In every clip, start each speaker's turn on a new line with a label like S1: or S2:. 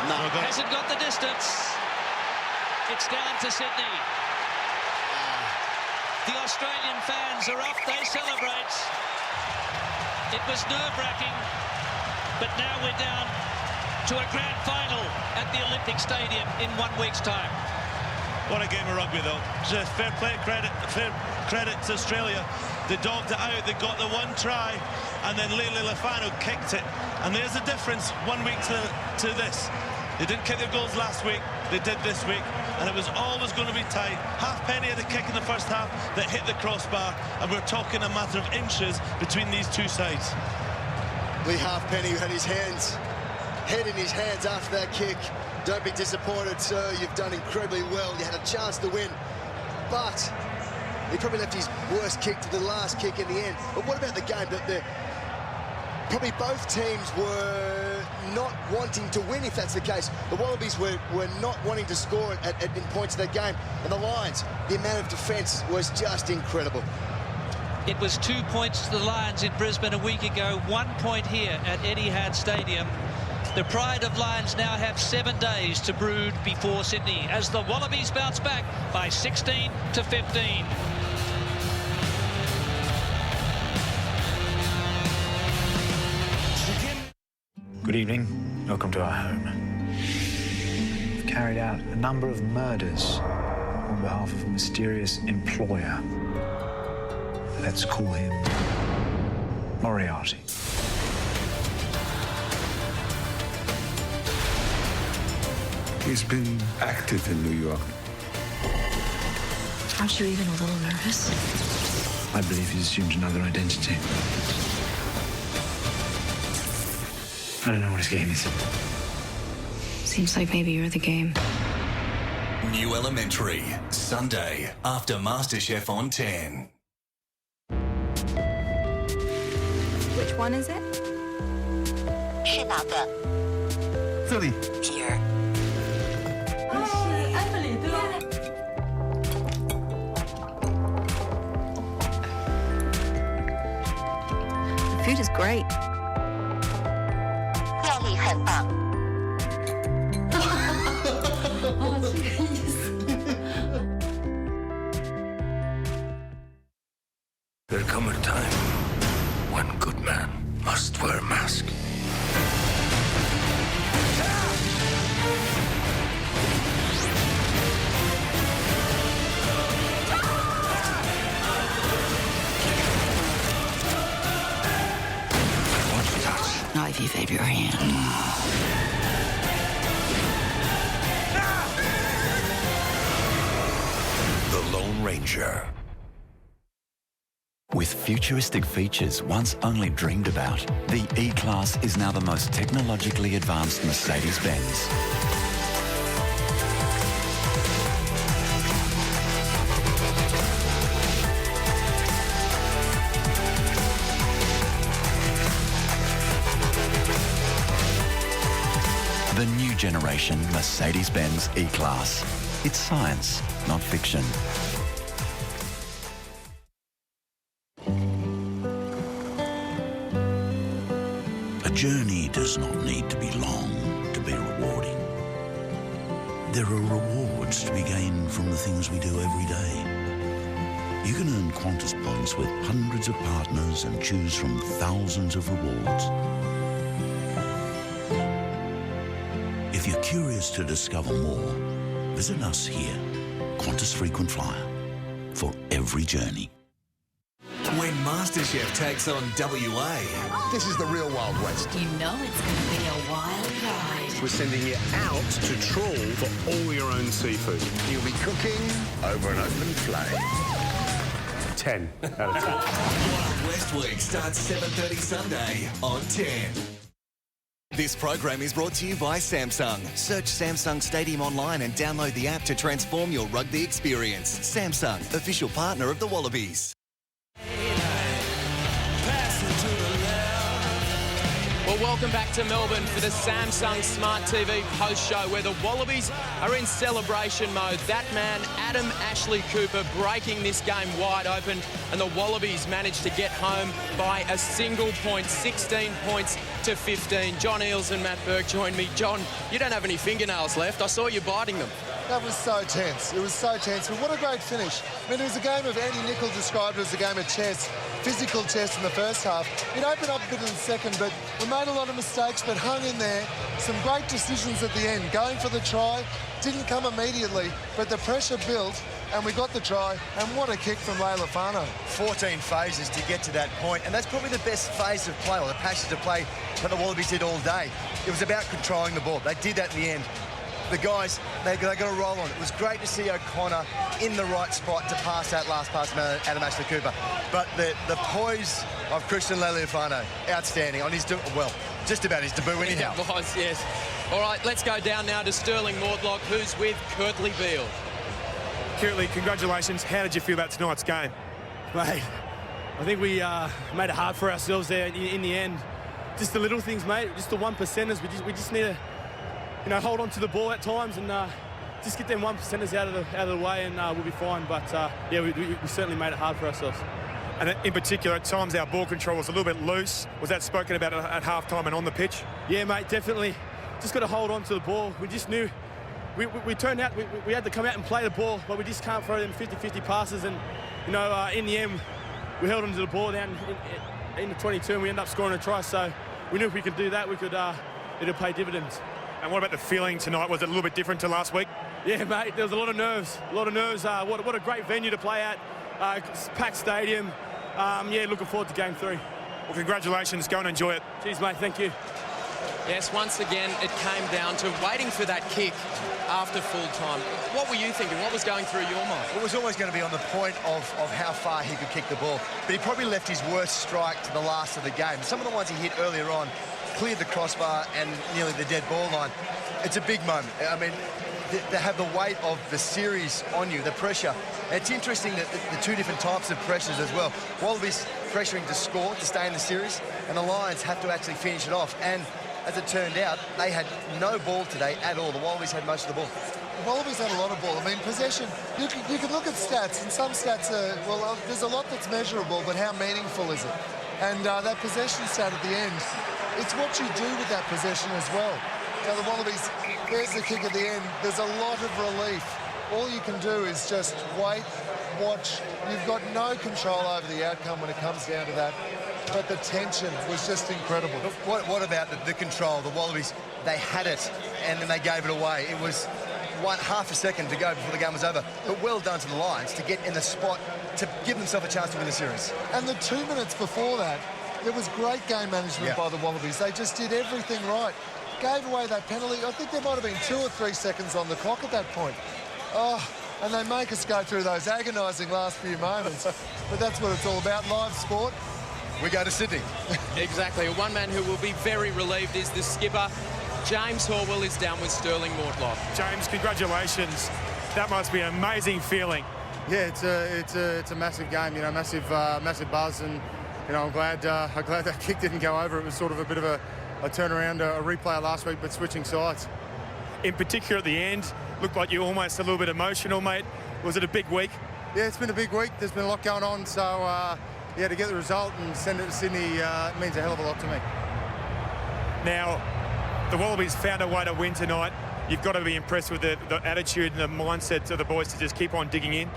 S1: No.
S2: Hasn't got the distance. It's down to Sydney. The Australian fans are off. They celebrate. It was nerve-wracking, but now we're down to a grand final at the Olympic Stadium in 1 week's time.
S3: What a game of rugby, though. Just fair credit to Australia. They dogged it out. They got the one try, and then Lele Lafano kicked it. And there's a difference 1 week to this. They didn't kick their goals last week. They did this week, and it was always going to be tight. Halfpenny had a kick in the first half that hit the crossbar, and we're talking a matter of inches between these two sides.
S1: Lee Halfpenny had his head in his hands after that kick. Don't be disappointed, sir. You've done incredibly well. You had a chance to win, but he probably left his worst kick to the last kick in the end. But what about the game? Probably both teams were not wanting to win, if that's the case. The Wallabies were not wanting to score in points of that game. And the Lions, the amount of defence was just incredible.
S2: It was 2 points to the Lions in Brisbane a week ago, 1 point here at Etihad Stadium. The Pride of Lions now have 7 days to brood before Sydney as the Wallabies bounce back by 16 to 15.
S4: Good evening. Welcome to our home. We've carried out a number of murders on behalf of a mysterious employer. Let's call him Moriarty.
S5: He's been active in New York.
S6: Aren't you even a little nervous?
S4: I believe he's assumed another identity. I don't know what his game is.
S6: Seems like maybe you're the game.
S7: New Elementary, Sunday after MasterChef on 10.
S8: Which one is it?
S9: 是哪个？
S5: 这里。
S9: Here.
S8: The food is great.
S9: 料理很棒。
S5: There'll come a time when good man must wear a mask. I want to touch.
S6: Not if you favor your hand.
S7: The Lone Ranger.
S10: With futuristic features once only dreamed about, the E-Class is now the most technologically advanced Mercedes-Benz. The new generation Mercedes-Benz E-Class. It's science, not fiction.
S11: A journey does not need to be long to be rewarding. There are rewards to be gained from the things we do every day. You can earn Qantas points with hundreds of partners and choose from thousands of rewards. If you're curious to discover more, visit us here, Qantas Frequent Flyer, for every journey.
S7: When MasterChef takes on WA.
S12: This is the real Wild West.
S6: You know it's going to be a wild ride.
S12: We're sending you out to trawl for all your own seafood. You'll be cooking over an open flame. 10 out of 10.
S7: Wild West Week starts 7:30 Sunday on 10. This program is brought to you by Samsung. Search Samsung Stadium online and download the app to transform your rugby experience. Samsung, official partner of the Wallabies.
S13: Well, welcome back to Melbourne for the Samsung Smart TV post-show where the Wallabies are in celebration mode. That man, Adam Ashley Cooper, breaking this game wide open, and the Wallabies managed to get home by a single point, 16 points to 15. John Eales and Matt Burke join me. John, you don't have any fingernails left. I saw you biting them.
S14: That was so tense. It was so tense. But what a great finish. I mean, it was a game of, Andy Nicol described it as a game of chess, physical chess in the first half. It opened up a bit in the second, but we made a lot of mistakes, but hung in there. Some great decisions at the end. Going for the try, didn't come immediately, but the pressure built, and we got the try, and what a kick from Leila Fano.
S1: 14 phases to get to that point, and that's probably the best phase of play, or the passage of play that the Wallabies did all day. It was about controlling the ball. They did that in the end. The guys, they got a roll on. It was great to see O'Connor in the right spot to pass that last pass from Adam Ashley Cooper. But the poise of Christian Lealiifano, outstanding on his, just about his debut anyhow.
S13: It was, yes. All right, let's go down now to Sterling Mortlock, who's with Kurtley Beale.
S15: Kurtley, congratulations. How did you feel about tonight's game?
S16: Mate, I think we made it hard for ourselves there in the end. Just the little things, mate, just the 1%ers. We just need to, hold on to the ball at times and just get them 1%ers out of the way, and we'll be fine. But yeah, we certainly made it hard for ourselves.
S15: And in particular, at times our ball control was a little bit loose. Was that spoken about at halftime and on the pitch?
S16: Yeah, mate, definitely. Just got to hold on to the ball. We just knew we turned out we had to come out and play the ball, but we just can't throw them 50-50 passes. And in the end, we held on to the ball down in the 22, and we ended up scoring a try. So we knew if we could do that, we could it'll pay dividends.
S15: And what about the feeling tonight? Was it a little bit different to last week?
S16: Yeah, mate, there was a lot of nerves. What a great venue to play at. Packed stadium. Yeah, looking forward to Game 3.
S15: Well, congratulations. Go and enjoy it.
S16: Cheers, mate. Thank you.
S13: Yes, once again, it came down to waiting for that kick after full time. What were you thinking? What was going through your mind?
S1: It was always going to be on the point of how far he could kick the ball. But he probably left his worst strike to the last of the game. Some of the ones he hit earlier on cleared the crossbar and nearly the dead ball line. It's a big moment. I mean, they have the weight of the series on you, the pressure. And it's interesting that the two different types of pressures as well. Wallabies pressuring to score, to stay in the series, and the Lions have to actually finish it off. And as it turned out, they had no ball today at all. The Wallabies had most of the ball.
S14: The Wallabies had a lot of ball. I mean, possession, you can look at stats, and some stats are, well, there's a lot that's measurable, but how meaningful is it? And that possession stat at the end, it's what you do with that possession as well. So the Wallabies, there's the kick at the end. There's a lot of relief. All you can do is just wait, watch. You've got no control over the outcome when it comes down to that. But the tension was just incredible.
S1: What about the control? The Wallabies, they had it, and then they gave it away. It was half a second to go before the game was over. But well done to the Lions to get in the spot to give themselves a chance to win the series.
S14: And the 2 minutes before that, there was great game management by the Wallabies. They just did everything right. Gave away that penalty. I think there might have been 2 or 3 seconds on the clock at that point. Oh, and they make us go through those agonising last few moments. But that's what it's all about, live sport.
S1: We go to Sydney.
S13: Exactly. One man who will be very relieved is the skipper. James Horwell is down with Sterling Mortlock.
S15: James, congratulations. That must be an amazing feeling.
S17: Yeah, it's a massive game, massive buzz, and I'm glad that kick didn't go over. It was sort of a bit of a turnaround, a replay last week, but switching sides.
S15: In particular at the end, looked like you almost a little bit emotional, mate. Was it a big week?
S17: Yeah, it's been a big week. There's been a lot going on, so yeah, to get the result and send it to Sydney means a hell of a lot to me.
S15: Now, the Wallabies found a way to win tonight. You've got to be impressed with the attitude and the mindset of the boys to just keep on digging in.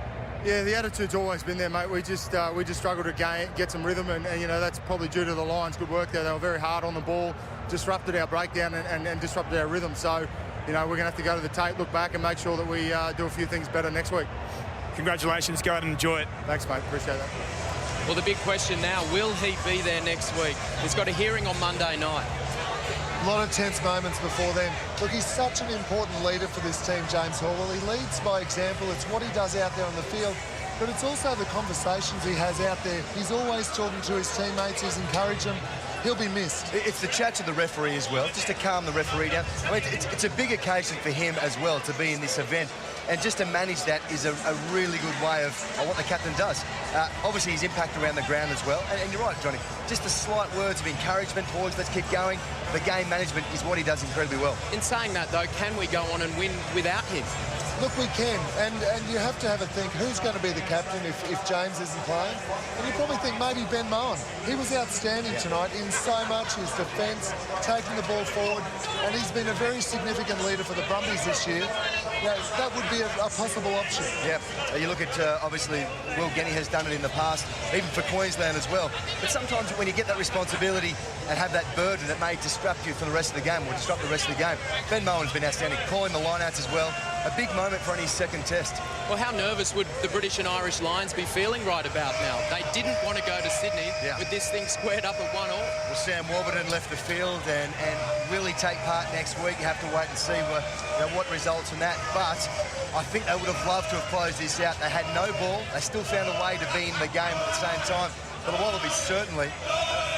S17: Yeah, the attitude's always been there, mate. We just struggled to get some rhythm, and that's probably due to the Lions' good work there. They were very hard on the ball, disrupted our breakdown and disrupted our rhythm. So, we're going to have to go to the tape, look back, and make sure that we do a few things better next week.
S15: Congratulations. Go out and enjoy it.
S17: Thanks, mate. Appreciate that.
S13: Well, the big question now, will he be there next week? He's got a hearing on Monday night.
S14: A lot of tense moments before then. Look, he's such an important leader for this team, James Horwell. He leads by example. It's what he does out there on the field, but it's also the conversations he has out there. He's always talking to his teammates. He's encouraged them. he'll be missed.
S18: It's the chat to the referee as well, just to calm the referee down. I mean, it's a big occasion for him as well to be in this event. And just to manage that is a really good way of what the captain does. Obviously, his impact around the ground as well. And you're right, Johnny, just the slight words of encouragement, boys, let's keep going. The game management is what he does incredibly well.
S13: In saying that, though, can we go on and win without him?
S14: Look, we can, and you have to have a think, who's going to be the captain if James isn't playing? And you probably think maybe Ben Mowen. He was outstanding tonight in so much, his defence, taking the ball forward, and he's been a very significant leader for the Brumbies this year. Yeah, that would be a possible option.
S18: Yeah, you look at, obviously, Will Genny has done it in the past, even for Queensland as well. But sometimes when you get that responsibility and have that burden, it may disrupt you for the rest of the game or disrupt the rest of the game. Ben Mowen's been outstanding, calling the lineouts as well. A big moment for his second test.
S13: Well, how nervous would the British and Irish Lions be feeling right about now? They didn't want to go to Sydney with this thing squared up at 1-1.
S18: Well, Sam Warburton left the field and really take part next week. You have to wait and see what results from that. But I think they would have loved to have closed this out. They had no ball. They still found a way to be in the game at the same time. But the Wallabies certainly,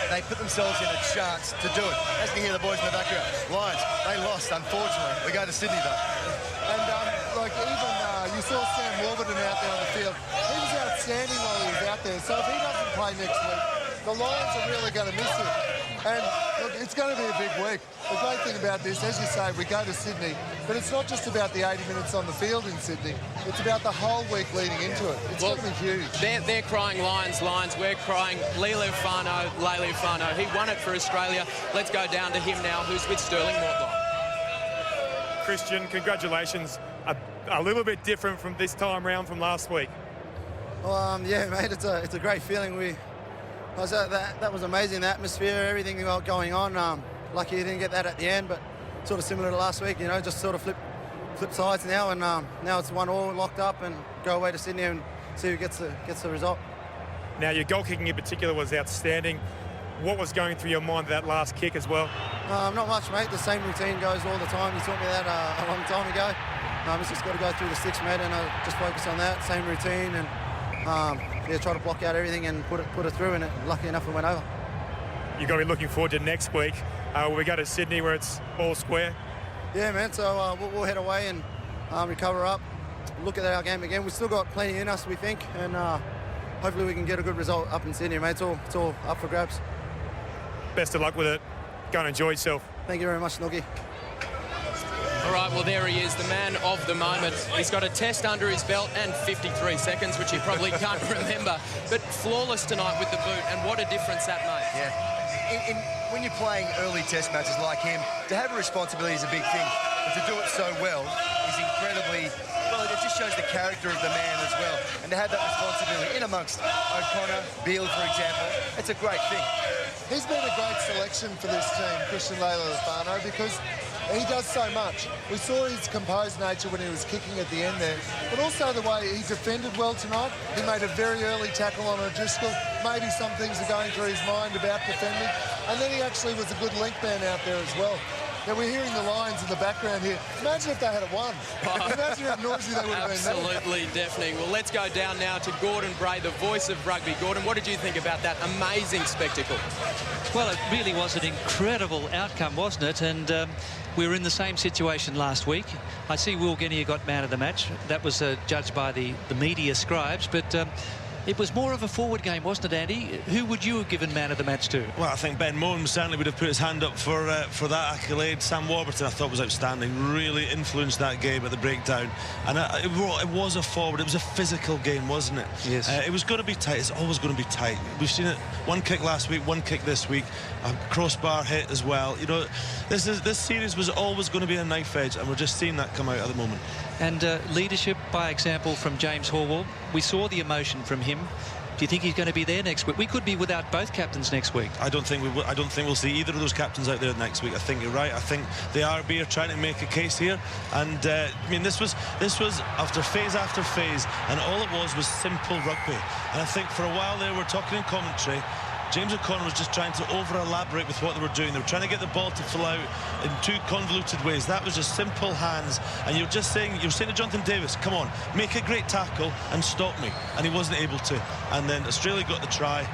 S18: they put themselves in a chance to do it. As you can hear the boys in the background, Lions, they lost, unfortunately. We go to Sydney, though.
S14: And, you saw Sam Warburton out there on the field. He was outstanding while he was out there. So if he doesn't play next week, the Lions are really going to miss him. And, look, it's going to be a big week. The great thing about this, as you say, we go to Sydney, but it's not just about the 80 minutes on the field in Sydney. It's about the whole week leading into it. It's going to be huge.
S13: They're crying Lions, Lions. We're crying Leilufano. He won it for Australia. Let's go down to him now, who's with Sterling Mortlock.
S15: Christian, congratulations. A little bit different from this time round from last week.
S19: Well, yeah, mate, it's a great feeling. That was amazing, the atmosphere, everything going on. Lucky you didn't get that at the end, but sort of similar to last week, you know, just sort of flip sides now, and now it's 1-1 locked up, and go away to Sydney and see who gets the result.
S15: Now, your goal kicking in particular was outstanding. What was going through your mind that last kick as well?
S19: Not much, mate. The same routine goes all the time. You taught me that a long time ago. It's just got to go through the 6 metre and just focus on that, same routine, and try to block out everything and put it through, and lucky enough it went over.
S15: You've got to be looking forward to next week where we go to Sydney where it's all square.
S19: Yeah, man, so we'll head away and recover up, look at our game again. We've still got plenty in us, we think, and hopefully we can get a good result up in Sydney, mate. It's all up for grabs.
S15: Best of luck with it. Go and enjoy yourself.
S19: Thank you very much, Snooky.
S13: All right, well, there he is, the man of the moment. He's got a test under his belt and 53 seconds, which he probably can't remember. But flawless tonight with the boot, and what a difference that made.
S18: Yeah. When you're playing early test matches like him, to have a responsibility is a big thing. But to do it so well is incredibly... Well, it just shows the character of the man as well. And to have that responsibility in amongst O'Connor, Beale, for example, it's a great thing.
S14: He's been a great selection for this team, Christian Leilufano, because he does so much. We saw his composed nature when he was kicking at the end there, but also the way he defended well tonight. He made a very early tackle on O'Driscoll. Maybe some things are going through his mind about defending. And then he actually was a good link man out there as well. Now, we're hearing the Lions in the background here. Imagine if they had won. Imagine how noisy they would have been.
S13: Absolutely deafening. Well, let's go down now to Gordon Bray, the voice of rugby. Gordon, what did you think about that amazing spectacle?
S2: Well, it really was an incredible outcome, wasn't it? And we were in the same situation last week. I see Will Genny got man of the match. That was judged by the media scribes, but it was more of a forward game, wasn't it, Andy? Who would you have given man of the match to?
S3: Well, I think Ben Mowen certainly would have put his hand up for that accolade. Sam Warburton, I thought, was outstanding. Really influenced that game at the breakdown. And it was a forward. It was a physical game, wasn't it?
S2: Yes.
S3: It was going to be tight. It's always going to be tight. We've seen it. One kick last week, one kick this week. A crossbar hit as well. You know, this series was always going to be a knife edge, and we're just seeing that come out at the moment.
S2: And leadership by example from James Horwell. We saw the emotion from him. Do you think he's going to be there next week? We could be without both captains next week.
S3: I don't think we'll see either of those captains out there next week. I think you're right. I think the RB are trying to make a case here, and I mean this was after phase, and all it was simple rugby. And I think for a while there, we're talking in commentary, James O'Connor was just trying to over-elaborate with what they were doing. They were trying to get the ball to flow out in two convoluted ways. That was just simple hands. And you're saying to Jonathan Davis, come on, make a great tackle and stop me. And he wasn't able to. And then Australia got the try.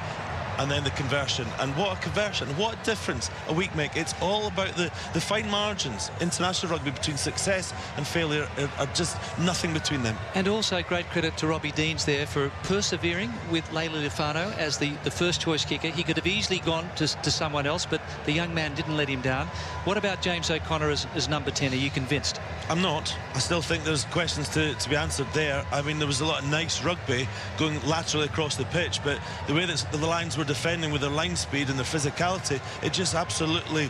S3: and then the conversion. And what a conversion, what a difference a week make. It's all about the fine margins. International rugby, between success and failure are just nothing between them.
S2: And also great credit to Robbie Deans there for persevering with Leila Lefano as the first choice kicker. He could have easily gone to someone else, but the young man didn't let him down. What about James O'Connor as number 10? Are you convinced?
S3: I'm not. I still think there's questions to be answered there. I mean, there was a lot of nice rugby going laterally across the pitch, but the way that the Lions were defending with their line speed and their physicality, it just absolutely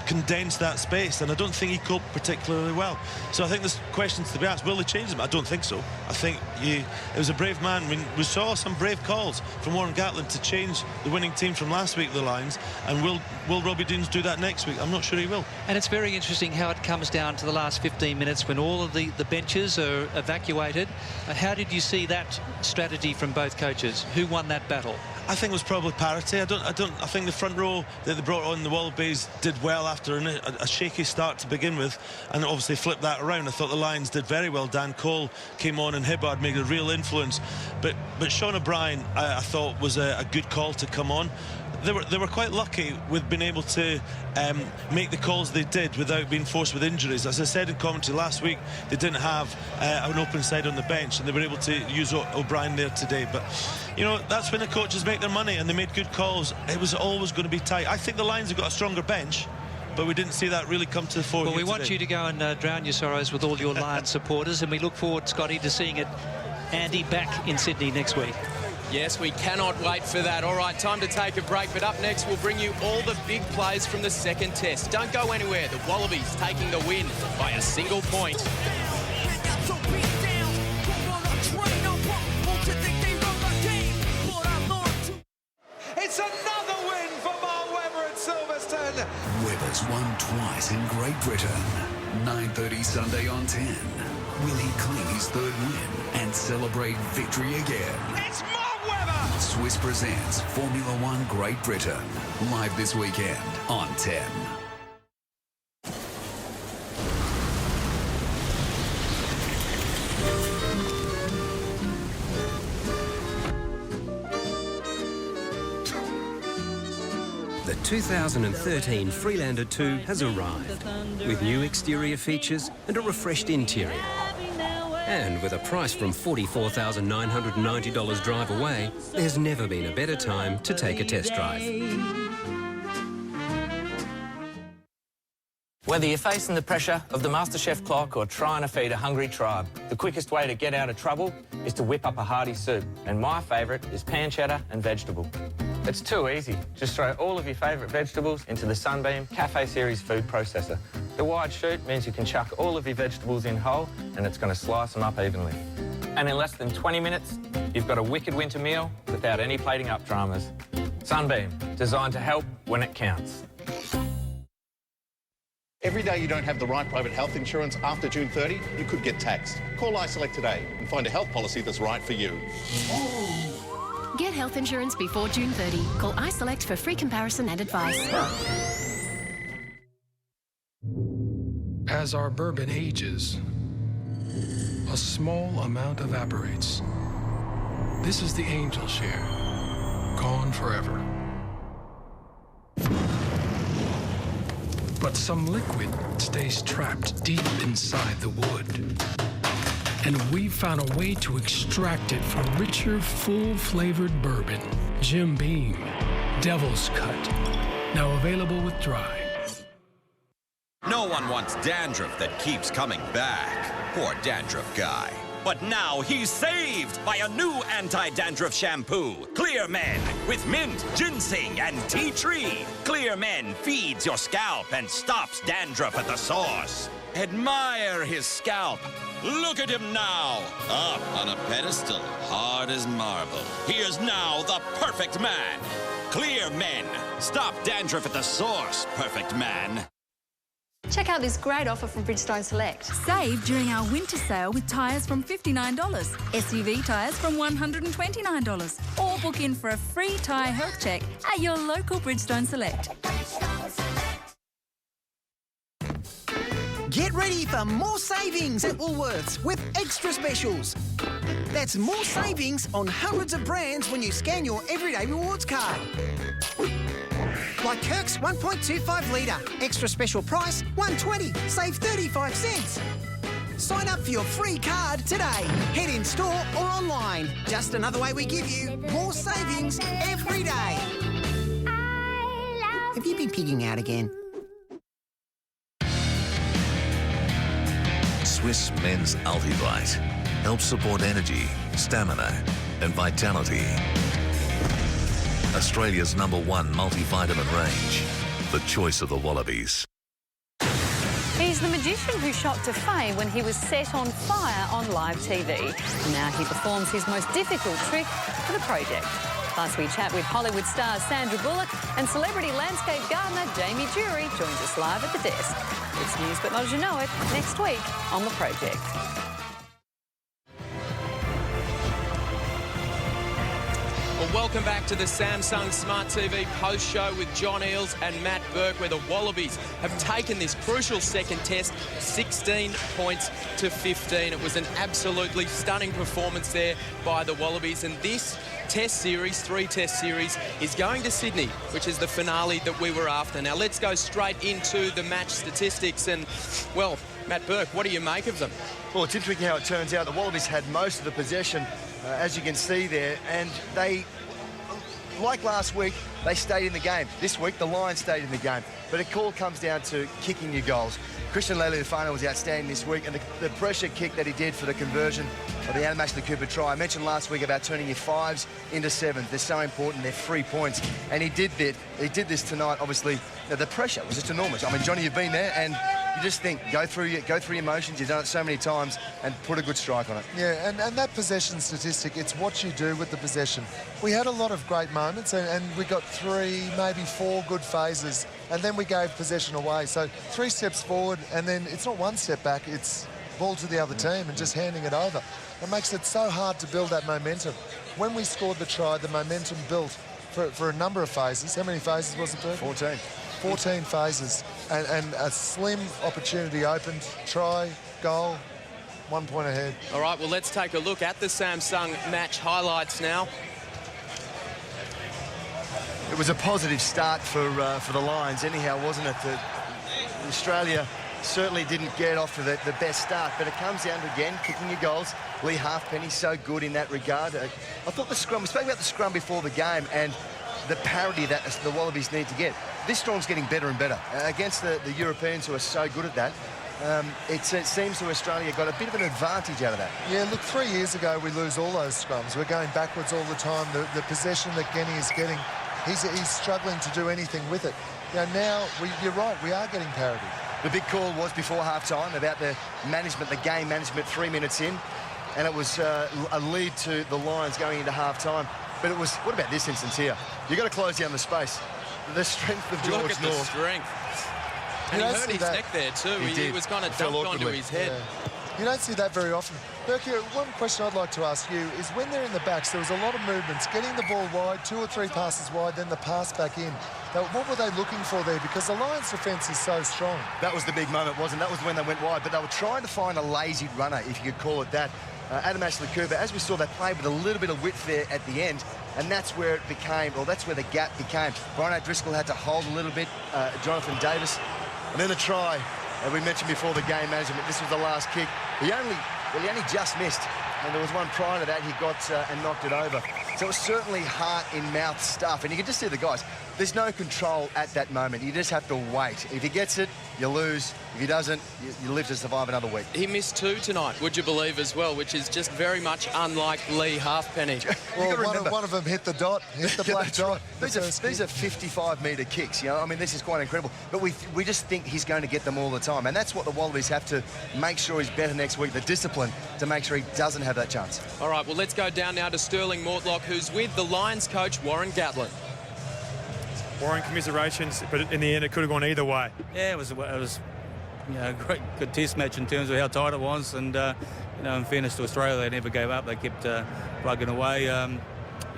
S3: condensed that space, and I don't think he coped particularly well. So I think there's questions to be asked. Will they change him? I don't think so. I think it was a brave man. We saw some brave calls from Warren Gatland to change the winning team from last week, the Lions, and will Robbie Deans do that next week? I'm not sure he will.
S2: And it's very interesting how it comes down to the last 15 minutes when all of the benches are evacuated. How did you see that strategy from both coaches? Who won that battle?
S3: I think it was probably parity. I think the front row that they brought on, the Wallabies, did well after a shaky start to begin with, and obviously flipped that around. I thought the Lions did very well. Dan Cole came on and Hibbard made a real influence, but Sean O'Brien I thought was a good call to come on. They were quite lucky with being able to make the calls they did without being forced with injuries. As I said in commentary last week, they didn't have an open side on the bench, and they were able to use O'Brien there today. But you know, that's when the coaches make their money, and they made good calls. It was always going to be tight. I think the Lions have got a stronger bench, but we didn't see that really come to the fore.
S2: Well, we want you to go and drown your sorrows with all your Lions supporters, and we look forward, Scotty, to seeing it, Andy, back in Sydney next week.
S13: Yes, we cannot wait for that. All right, time to take a break, but up next we'll bring you all the big plays from the second test. Don't go anywhere. The Wallabies taking the win by a single point.
S20: It's another win for Mark Webber at Silverstone.
S21: Webber's won twice in Great Britain. 9:30 Sunday on 10. Will he cling his third win and celebrate victory again?
S20: It's Mark Webber!
S21: Swiss presents Formula One Great Britain. Live this weekend on 10.
S22: The 2013 Freelander 2 has arrived with new exterior features and a refreshed interior. And with a price from $44,990 drive away, there's never been a better time to take a test drive.
S23: Whether you're facing the pressure of the MasterChef clock or trying to feed a hungry tribe, the quickest way to get out of trouble is to whip up a hearty soup. And my favourite is pancetta and vegetable. It's too easy. Just throw all of your favourite vegetables into the Sunbeam Cafe Series food processor. The wide chute means you can chuck all of your vegetables in whole and it's going to slice them up evenly. And in less than 20 minutes, you've got a wicked winter meal without any plating up dramas. Sunbeam, designed to help when it counts.
S24: Every day you don't have the right private health insurance after June 30, you could get taxed. Call iSelect today and find a health policy that's right for you.
S25: Get health insurance before June 30. Call iSelect for free comparison and advice.
S26: As our bourbon ages, a small amount evaporates. This is the angel share, gone forever. But some liquid stays trapped deep inside the wood. And we've found a way to extract it for richer, full-flavored bourbon. Jim Beam, Devil's Cut, now available with dry.
S27: No one wants dandruff that keeps coming back. Poor dandruff guy. But now he's saved by a new anti-dandruff shampoo, Clear Men, with mint, ginseng, and tea tree. Clear Men feeds your scalp and stops dandruff at the source. Admire his scalp. Look at him now, up on a pedestal, hard as marble. He is now the perfect man. Clear Men. Stop dandruff at the source, perfect man.
S28: Check out this great offer from Bridgestone Select.
S8: Save during our winter sale with tyres from $59, SUV tyres from $129, or book in for a free tyre health check at your local Bridgestone Select.
S29: Get ready for more savings at Woolworths with extra specials.
S4: That's more savings on hundreds of brands when you scan your Everyday Rewards card. Like Kirk's 1.25 litre. Extra special price, $1.20. Save 35 cents. Sign up for your free card today. Head in store or online. Just another way we give you more savings every day. Have you been pigging out again?
S5: Swiss Men's Ultivite helps support energy, stamina and vitality. Australia's #1 multivitamin range. The choice of the Wallabies.
S6: He's the magician who shot to fame when he was set on fire on live TV. Now he performs his most difficult trick for the project. Plus, we chat with Hollywood star Sandra Bullock and celebrity landscape gardener Jamie Jury joins us live at the desk. It's news but not as you know it, next week on The Project.
S13: Well, welcome back to the Samsung Smart TV post show with John Eales and Matt Burke, where the Wallabies have taken this crucial second test 16 points to 15. It was an absolutely stunning performance there by the Wallabies, and this test series, 3-test series, is going to Sydney, which is the finale that we were after. Now let's go straight into the match statistics, and well, Matt Burke, what do you make of them?
S18: Well, it's interesting how it turns out. The Wallabies had most of the possession, as you can see there, and they, like last week, they stayed in the game. This week, the Lions stayed in the game. But it all comes down to kicking your goals. Christian Leilani was outstanding this week, and the pressure kick that he did for the conversion of the Adam Ashley Cooper try. I mentioned last week about turning your 5s into 7s. They're so important. They're 3 points. And he did that. He did this tonight, obviously. The pressure was just enormous. I mean, Johnny, you've been there, and you just think, go through your motions. You've done it so many times, and put a good strike on it.
S14: Yeah, and that possession statistic, it's what you do with the possession. We had a lot of great moments, and we got 3, maybe 4 good phases, and then we gave possession away. So 3 steps forward, and then it's not 1 step back, it's ball to the other team and just handing it over. It makes it so hard to build that momentum. When we scored the try, the momentum built for a number of phases. How many phases was it, Bert?
S18: 14.
S14: 14 phases, and a slim opportunity opened. Try, goal, 1 point ahead.
S13: All right, well, let's take a look at the Samsung match highlights now.
S18: It was a positive start for the Lions anyhow, wasn't it? Australia certainly didn't get off to the best start, but it comes down to, again, kicking your goals. Lee Halfpenny so good in that regard. I thought the scrum, we spoke about the scrum before the game and the parity that the Wallabies need to get. This strong's getting better and better. Against the Europeans who are so good at that, it seems to Australia got a bit of an advantage out of that.
S14: Yeah, look, 3 years ago we lose all those scrums. We're going backwards all the time. The possession that Genny is getting, he's struggling to do anything with it. Now, you're right, we are getting parity.
S18: The big call was before half-time about the management, the game management 3 minutes in, and it was a lead to the Lions going into half-time. But it was, what about this instance here? You've got to close down the space. The strength of George
S13: Look at
S18: North.
S13: the strength. And he hurt his neck there too. He was kind of dumped onto his head.
S14: Yeah. You don't see that very often. Burke, one question I'd like to ask you is when they're in the backs, there was a lot of movements, getting the ball wide, 2 or 3 passes wide, then the pass back in. Now, what were they looking for there? Because the Lions' defence is so strong.
S18: That was the big moment, wasn't it? That was when they went wide, but they were trying to find a lazy runner, if you could call it that. Adam Ashley Cooper, as we saw, they played with a little bit of width there at the end, and that's where it became, or that's where the gap became. Brian O'Driscoll had to hold a little bit, Jonathan Davis, and then the try. We mentioned before the game management, this was the last kick. He only just missed, and there was one prior to that he got and knocked it over. So it was certainly heart-in-mouth stuff, and you can just see the guys. There's no control at that moment. You just have to wait. If he gets it, you lose. If he doesn't, you live to survive another week.
S13: He missed 2 tonight, would you believe, as well, which is just very much unlike Lee Halfpenny.
S14: Well, one of them hit the dot, hit the black dot.
S18: These are 55-metre kicks, you know. I mean, this is quite incredible. But we just think he's going to get them all the time. And that's what the Wallabies have to make sure he's better next week, the discipline to make sure he doesn't have that chance.
S13: All right, well, let's go down now to Sterling Mortlock, who's with the Lions coach, Warren Gatlin.
S15: Warren, commiserations, but in the end, it could have gone either way.
S7: Yeah, it was you know, a good test match in terms of how tight it was, and you know, in fairness to Australia, they never gave up. They kept plugging away. You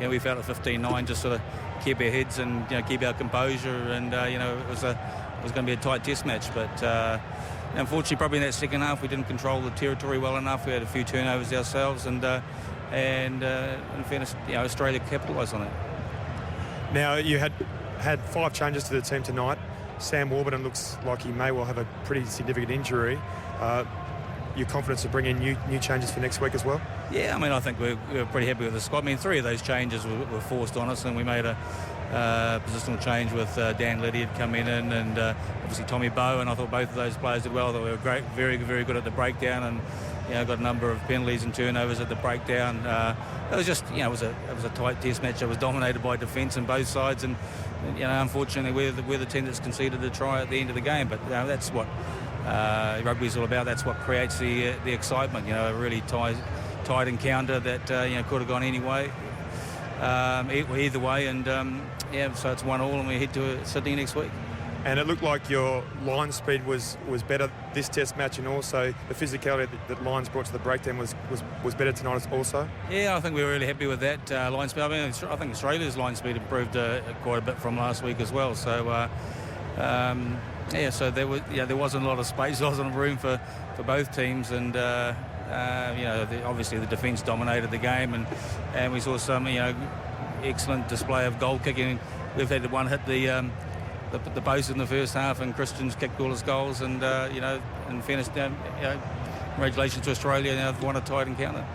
S7: know, we felt at 15-9 just sort of keep our heads and keep our composure, and you know, it was going to be a tight test match, but. Unfortunately, probably in that second half, we didn't control the territory well enough. We had a few turnovers ourselves, and and in fairness, Australia capitalised on that.
S15: Now, you had 5 changes to the team tonight. Sam Warburton looks like he may well have a pretty significant injury. Your confidence to bring in new changes for next week as well?
S7: Yeah, I mean, I think we're pretty happy with the squad. I mean, 3 of those changes were forced on us, and we made a positional change with Dan Liddy had come in, and obviously Tommy Bowe, and I thought both of those players did well. They were great, very, very good at the breakdown, and got a number of penalties and turnovers at the breakdown. It was just, it was a tight test match. It was dominated by defence on both sides, and unfortunately we're the team that's conceded a try at the end of the game. But that's what rugby's all about. That's what creates the excitement. A really tight encounter that could have gone any way, either way, and so it's 1-1, and we head to Sydney next week.
S15: And it looked like your line speed was better this test match, and also the physicality that Lions brought to the breakdown was better tonight also. Yeah,
S7: I think we were really happy with that line speed. I mean, I think Australia's line speed improved quite a bit from last week as well. So so there wasn't a lot of space, there wasn't room for both teams, and obviously the defence dominated the game, and we saw some excellent display of goal kicking. We've had one hit the post in the first half, and Christian's kicked all his goals, and in fairness, congratulations to Australia. Now they've won a tight encounter.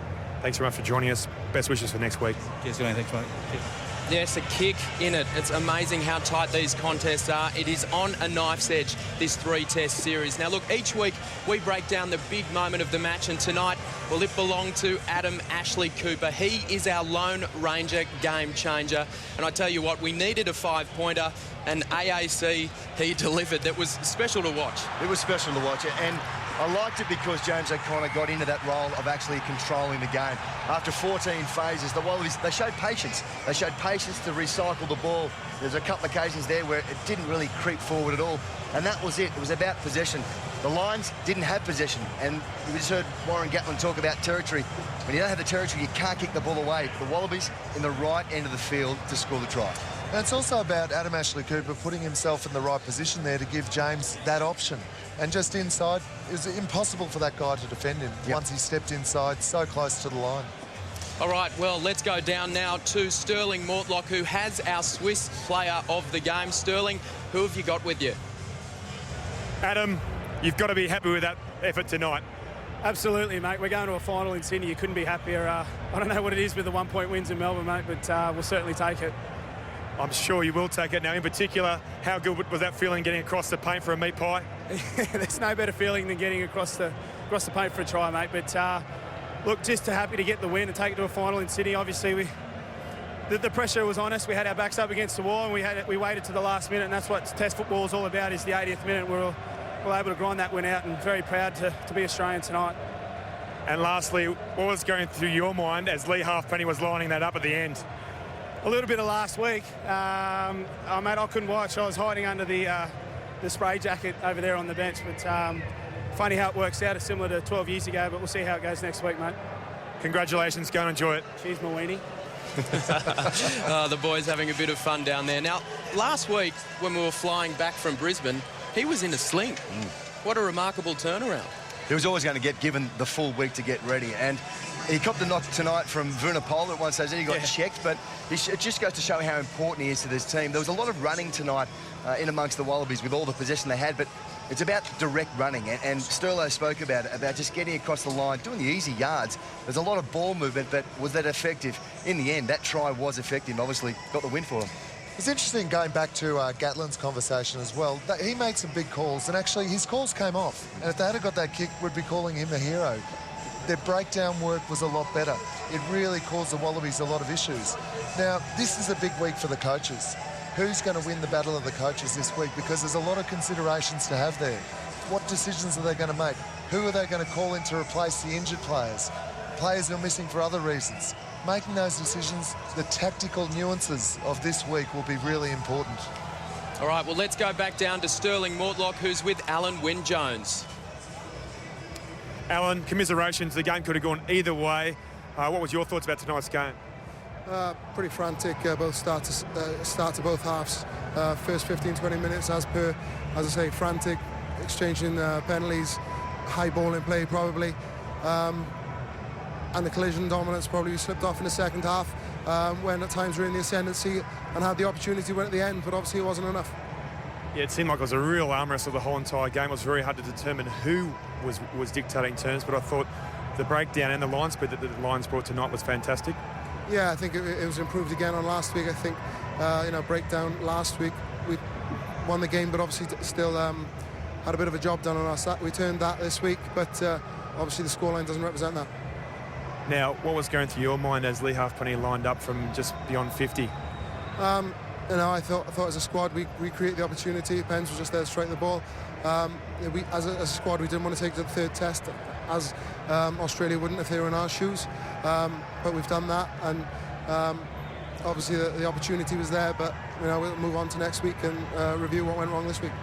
S15: Thanks very much for joining us. Best wishes for next week.
S7: Cheers, man. Thanks, mate. Cheers.
S13: Yes, a kick in it. It's amazing how tight these contests are. It is on a knife's edge, this 3-test series. Now, look, each week we break down the big moment of the match, and tonight, well, it belonged to Adam Ashley Cooper. He is our Lone Ranger game changer. And I tell you what, we needed a 5-pointer, and AAC, he delivered. That was special to watch.
S18: It was special to watch, and I liked it because James O'Connor got into that role of actually controlling the game. After 14 phases, the Wallabies, they showed patience. They showed patience to recycle the ball. There's a couple of occasions there where it didn't really creep forward at all, and that was it. It was about possession. The Lions didn't have possession, and we just heard Warren Gatland talk about territory. When you don't have the territory, you can't kick the ball away. The Wallabies in the right end of the field to score the try.
S14: And it's also about Adam Ashley Cooper putting himself in the right position there to give James that option. And just inside, it was impossible for that guy to defend him once he stepped inside so close to the line.
S13: All right, well, let's go down now to Sterling Mortlock, who has our Swiss player of the game. Sterling, who have you got with you?
S15: Adam, you've got to be happy with that effort tonight.
S1: Absolutely, mate. We're going to a final in Sydney. You couldn't be happier. I don't know what it is with the 1-point wins in Melbourne, mate, but we'll certainly take it.
S15: I'm sure you will take it. Now, in particular, how good was that feeling getting across the paint for a meat pie?
S1: There's no better feeling than getting across the paint for a try, mate. But look, just happy to get the win and take it to a final in Sydney. Obviously, the pressure was on us. We had our backs up against the wall, and we waited to the last minute, and that's what Test football is all about, is the 80th minute. We're able to grind that win out, and very proud to be Australian tonight.
S15: And lastly, what was going through your mind as Lee Halfpenny was lining that up at the end?
S1: A little bit of last week. Mate, I couldn't watch. I was hiding under the spray jacket over there on the bench. But funny how it works out. It's similar to 12 years ago, but we'll see how it goes next week, mate.
S15: Congratulations. Go and enjoy it.
S1: Cheers, my weenie.
S13: The boys having a bit of fun down there. Now, last week when we were flying back from Brisbane, he was in a sling. What a remarkable turnaround.
S18: He was always going to get given the full week to get ready, and he copped a knock tonight from Vunapol at one stage. Then he got checked, but it just goes to show how important he is to this team. There was a lot of running tonight in amongst the Wallabies with all the possession they had, but it's about direct running, and Sterlo spoke about it, about just getting across the line, doing the easy yards. There's a lot of ball movement, but was that effective? In the end, that try was effective. Obviously, got the win for him.
S14: It's interesting going back to Gatland's conversation as well. He made some big calls, and actually his calls came off. And if they had got that kick, we'd be calling him a hero. Their breakdown work was a lot better. It really caused the Wallabies a lot of issues. Now, this is a big week for the coaches. Who's going to win the battle of the coaches this week? Because there's a lot of considerations to have there. What decisions are they going to make? Who are they going to call in to replace the injured players? Players who are missing for other reasons. Making those decisions, the tactical nuances of this week will be really important.
S13: All right, well, let's go back down to Sterling Mortlock, who's with Alan Wynne-Jones.
S15: Alan, commiserations. The game could have gone either way. What was your thoughts about tonight's game?
S9: Pretty frantic, both start to both halves. First 15-20 minutes, as I say, frantic, exchanging penalties, high ball in play probably. and the collision dominance probably slipped off in the second half when at times we were in the ascendancy and had the opportunity to win at the end, but obviously it wasn't enough.
S15: Yeah, it seemed like it was a real arm wrestle the whole entire game. It was very hard to determine who was dictating terms, but I thought the breakdown and the line speed that the Lions brought tonight was fantastic.
S9: Yeah, I think it was improved again on last week. I think, breakdown last week, we won the game, but obviously still had a bit of a job done on us. We turned that this week, but obviously the scoreline doesn't represent that.
S15: Now, what was going through your mind as Lee Halfpenny lined up from just beyond 50?
S9: I thought as a squad we created the opportunity. Pens was just there to strike the ball. As a squad we didn't want to take the third test, as Australia wouldn't if they were in our shoes. But we've done that, and obviously the opportunity was there. But we'll move on to next week and review what went wrong this week.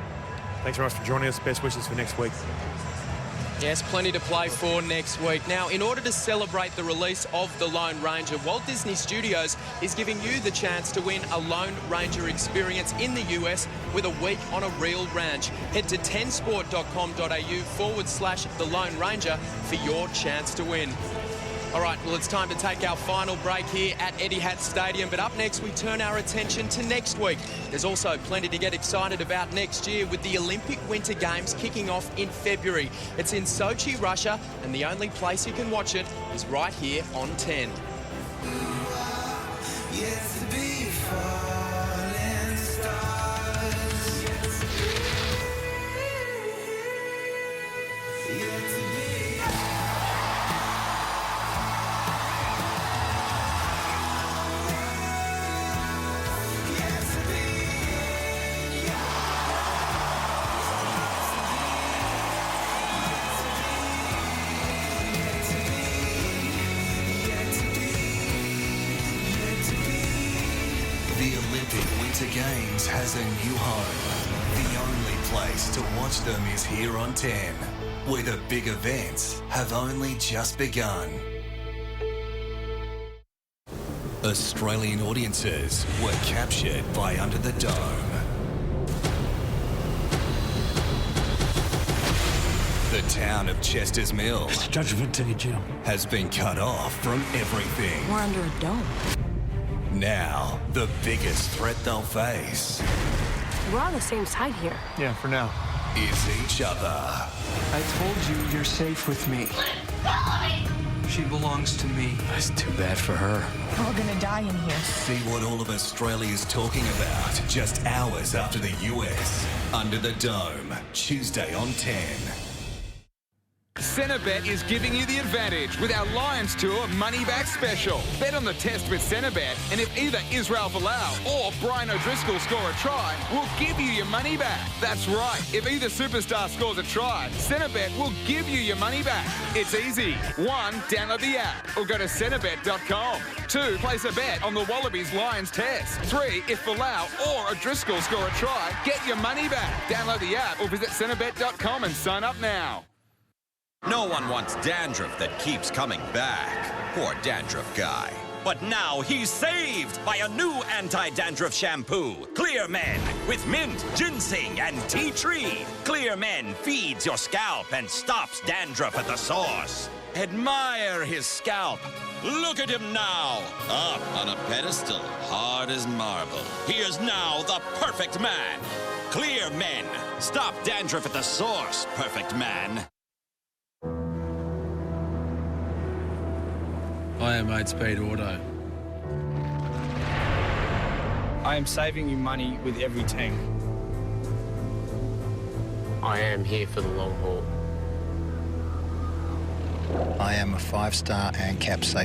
S15: Thanks very much for joining us. Best wishes for next week.
S13: Yes, plenty to play for next week. Now, in order to celebrate the release of The Lone Ranger, Walt Disney Studios is giving you the chance to win a Lone Ranger experience in the US with a week on a real ranch. Head to 10sport.com.au/The Lone Ranger for your chance to win. All right, well, it's time to take our final break here at Etihad Stadium. But up next, we turn our attention to next week. There's also plenty to get excited about next year with the Olympic Winter Games kicking off in February. It's in Sochi, Russia, and the only place you can watch it is right here on 10.
S21: Games has a new home. The only place to watch them is here on 10, where the big events have only just begun. Australian audiences were captured by Under the Dome. The town of Chester's Mill has been cut off from everything.
S2: We're under a dome.
S21: Now, the biggest threat they'll face
S2: We're on the same side here.
S15: Yeah, for now.
S21: is each other.
S3: I told you you're safe with me. She belongs to me.
S21: It's too bad for her.
S2: We're all gonna die in here.
S21: See what all of Australia's talking about just hours after the US. Under the Dome, Tuesday on 10.
S10: Centrebet is giving you the advantage with our Lions Tour money-back special. Bet on the test with Centrebet, and if either Israel Folau or Brian O'Driscoll score a try, we'll give you your money back. That's right. If either superstar scores a try, Centrebet will give you your money back. It's easy. 1, download the app or go to centrebet.com. 2, place a bet on the Wallabies Lions test. 3, if Folau or O'Driscoll score a try, get your money back. Download the app or visit centrebet.com and sign up now.
S27: No one wants dandruff that keeps coming back. Poor dandruff guy. But now he's saved by a new anti-dandruff shampoo, Clear Men, with mint, ginseng, and tea tree. Clear Men feeds your scalp and stops dandruff at the source. Admire his scalp. Look at him now, up on a pedestal, hard as marble. He is now the perfect man. Clear Men. Stop dandruff at the source, perfect man.
S11: I am 8-Speed Auto.
S12: I am saving you money with every tank.
S16: I am here for the long haul.
S17: I am a 5-star ANCAP safety